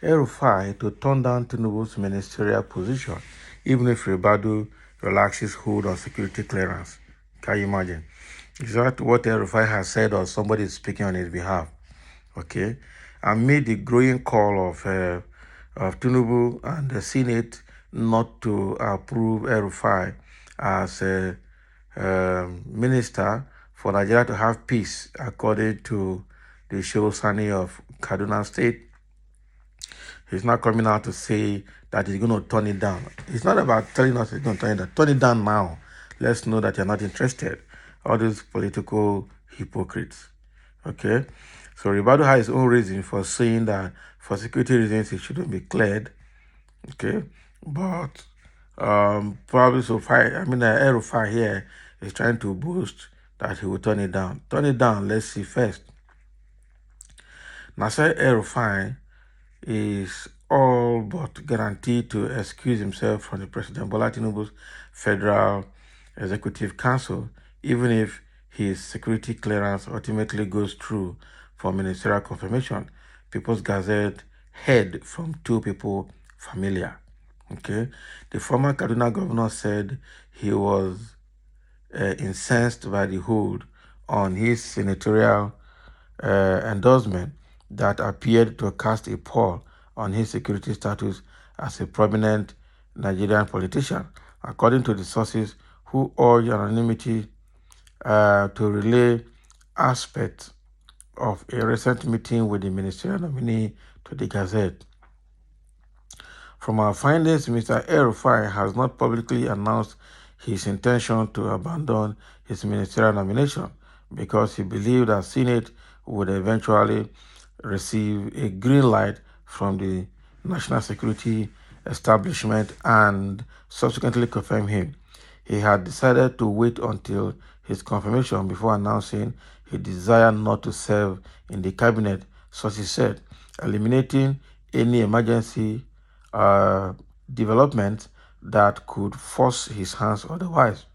El-Rufai to turn down Tinubu's ministerial position, even if Ribadu relaxes hold on security clearance. Can you imagine? Is that what El-Rufai has said, or somebody is speaking on his behalf? Okay. Amid the growing call of Tinubu and the Senate not to approve El-Rufai as a minister for Nigeria to have peace, according to the Shehu Sani of Kaduna State, he's not coming out to say that he's going to turn it down. It's not about telling us he's going to turn it down. Turn it down now. Let's know that you're not interested. All these political hypocrites. Okay? So Ribadu has his own reason for saying that for security reasons it shouldn't be cleared. Okay? But probably so far, El-Rufai here is trying to boast that he will turn it down. Turn it down, let's see first. Nasser El-Rufai is all but guaranteed to excuse himself from the President Bola Tinubu's Federal Executive Council, even if his security clearance ultimately goes through for ministerial confirmation. People's Gazette heard from two people familiar. Okay, the former Kaduna governor said he was incensed by the hold on his senatorial endorsement that appeared to cast a pall on his security status as a prominent Nigerian politician, according to the sources who urge anonymity to relay aspects of a recent meeting with the ministerial nominee to the Gazette. From our findings, Mr. El-Rufai has not publicly announced his intention to abandon his ministerial nomination because he believed that Senate would eventually receive a green light from the national security establishment and subsequently confirm him. He had decided to wait until his confirmation before announcing his desire not to serve in the cabinet, sources said, eliminating any emergency development that could force his hands otherwise.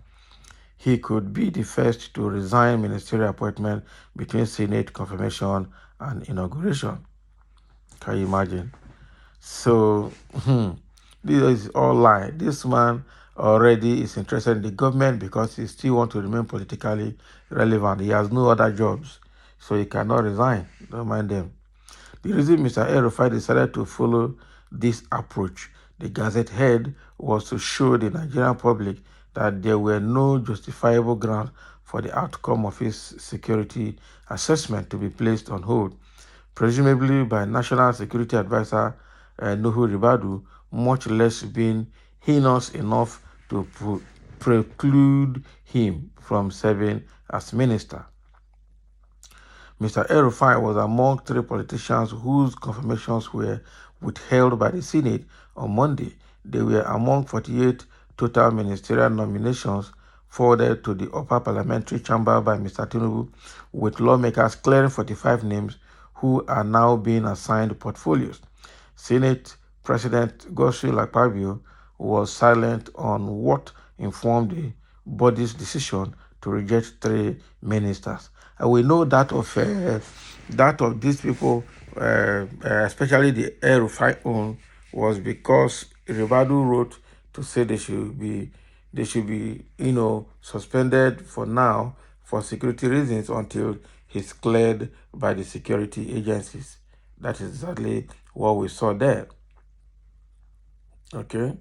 He could be the first to resign ministerial appointment between Senate confirmation and inauguration. Can you imagine? So, this is all lie. This man already is interested in the government because he still wants to remain politically relevant. He has no other jobs, so he cannot resign. Don't mind them. The reason Mr. El-Rufai decided to follow this approach, the Gazette head, was to show the Nigerian public that there were no justifiable grounds for the outcome of his security assessment to be placed on hold, presumably by National Security Advisor Nuhu Ribadu, much less being heinous enough to preclude him from serving as minister. Mr. El-Rufai was among three politicians whose confirmations were withheld by the Senate on Monday. They were among 48 total ministerial nominations forwarded to the upper parliamentary chamber by Mr. Tinubu, with lawmakers clearing 45 names who are now being assigned portfolios. Senate President Godswill Akpabio was silent on what informed the body's decision to reject three ministers. And we know that of these people, especially the El-Rufai own, was because Ribadu wrote to say they should be suspended for now for security reasons until he's cleared by the security agencies. That is exactly what we saw there. Okay.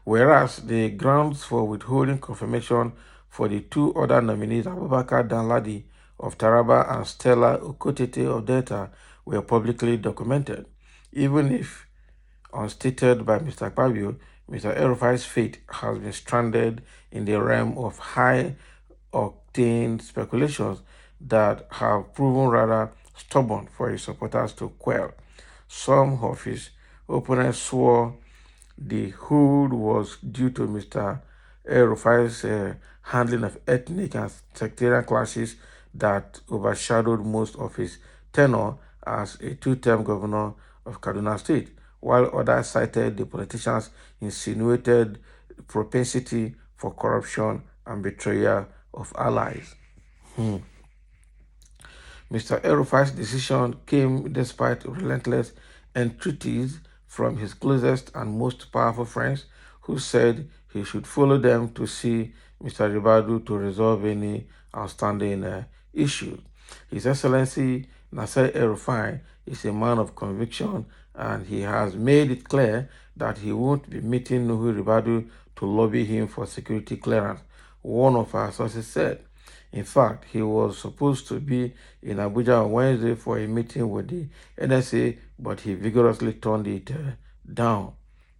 Whereas the grounds for withholding confirmation for the two other nominees, Abubakar Danladi of Taraba and Stella Okotete of Delta, were publicly documented. Even if unstated by Mr. Akpabio, Mr. El-Rufai's fate has been stranded in the realm of high-octane speculations that have proven rather stubborn for his supporters to quell. Some of his opponents swore the hold was due to Mr. El-Rufai's handling of ethnic and sectarian clashes that overshadowed most of his tenure as a two-term governor of Kaduna State, while others cited the politician's insinuated propensity for corruption and betrayal of allies. Mr. El-Rufai's decision came despite relentless entreaties from his closest and most powerful friends, who said he should follow them to see Mr. Ribadu to resolve any outstanding issues. His Excellency Nasser El-Rufai is a man of conviction, and he has made it clear that he won't be meeting Nuhu Ribadu to lobby him for security clearance, one of our sources said. In fact, he was supposed to be in Abuja on Wednesday for a meeting with the NSA, but he vigorously turned it down.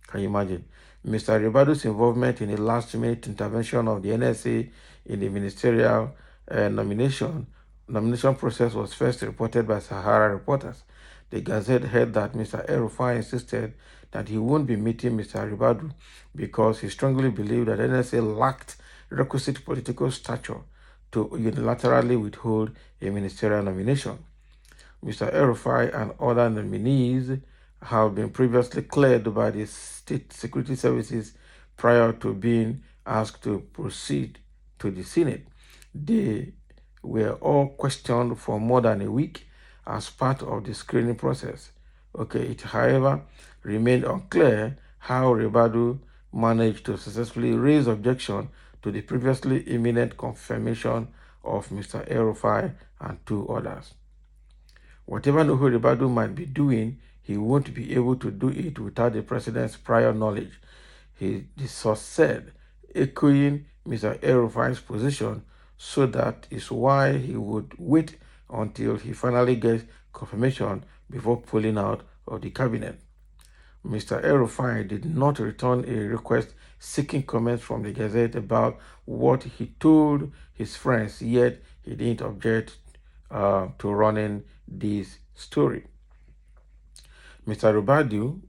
Can you imagine? Mr. Ribadu's involvement in the last-minute intervention of the NSA in the ministerial nomination process was first reported by Sahara reporters. The Gazette heard that Mr. El-Rufai insisted that he won't be meeting Mr. Ribadu because he strongly believed that NSA lacked requisite political stature to unilaterally withhold a ministerial nomination. Mr. El-Rufai and other nominees have been previously cleared by the state security services prior to being asked to proceed to the Senate. They were all questioned for more than a week as part of the screening process. It, however, remained unclear how Ribadu managed to successfully raise objection to the previously imminent confirmation of Mr. El-Rufai and two others. Whatever Nuhu Ribadu might be doing, he won't be able to do it without the president's prior knowledge, the source said, echoing Mr. El-Rufai's position. So that is why he would wait until he finally gets confirmation before pulling out of the cabinet. Mr. El-Rufai did not return a request seeking comments from the Gazette about what he told his friends, yet he didn't object to running this story. Mr. Ribadu,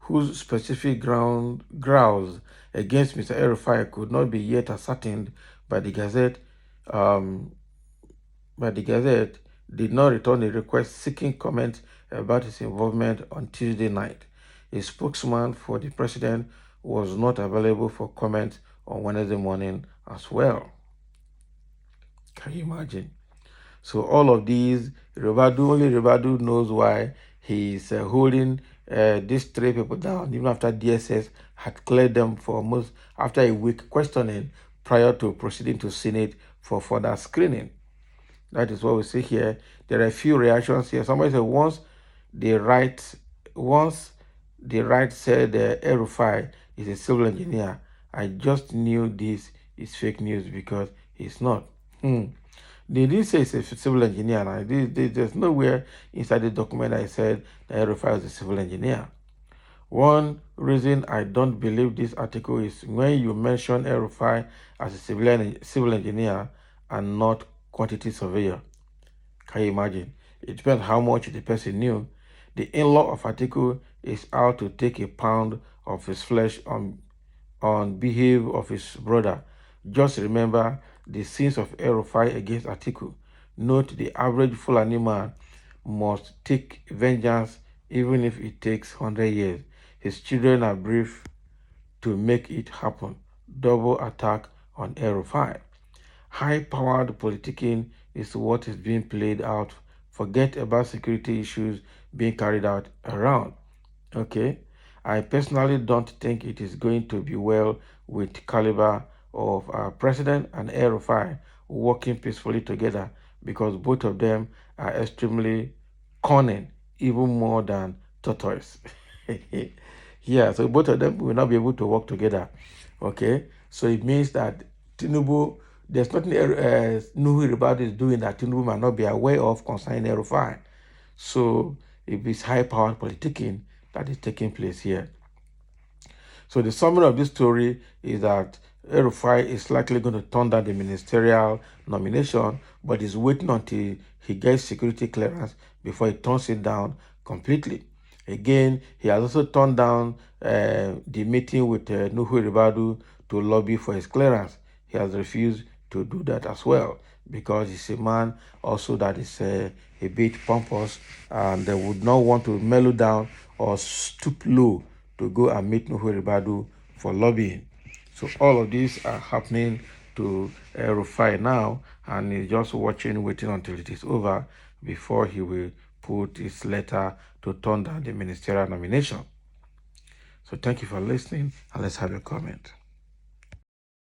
whose specific grounds against Mr. El-Rufai could not be yet ascertained by the Gazette, did not return a request seeking comment about his involvement on Tuesday night. A spokesman for the president was not available for comment on Wednesday morning as well. Can you imagine? So all of these, only Ribadu knows why he's holding these three people down, even after DSS had cleared them for almost after a week questioning prior to proceeding to Senate for further screening. That is what we see here. There are a few reactions here. Somebody said once the right said El-Rufai is a civil engineer, I just knew this is fake news because he's not. They didn't say he's a civil engineer. Now. There's nowhere inside the document that I said that El-Rufai is a civil engineer. One reason I don't believe this article is when you mention El-Rufai as a civil engineer and not quantity surveyor. Can you imagine? It depends how much the person knew. The in-law of article is out to take a pound of his flesh on behalf of his brother. Just remember the sins of El-Rufai against Atiku. Note the average Fulani man must take vengeance even if it takes 100 years. His children are brave to make it happen. Double attack on El-Rufai. High-powered politicking is what is being played out. Forget about security issues being carried out around. I personally don't think it is going to be well with caliber of our president and El-Rufai working peacefully together because both of them are extremely cunning, even more than tortoise. So both of them will not be able to work together. So it means that Tinubu, there's nothing Nuhu Ribadu is doing that Tinubu might not be aware of concerning El-Rufai. So it is high-powered politicking that is taking place here. So the summary of this story is that El-Rufai is likely going to turn down the ministerial nomination, but is waiting until he gets security clearance before he turns it down completely. Again, he has also turned down the meeting with Nuhu Ribadu to lobby for his clearance. He has refused to do that as well because he's a man also that is a bit pompous and they would not want to mellow down or stoop low to go and meet Nuhu Ribadu for lobbying. So all of these are happening to El-Rufai now, and he's just waiting until it is over before he will put his letter to turn down the ministerial nomination. So thank you for listening, and let's have a comment.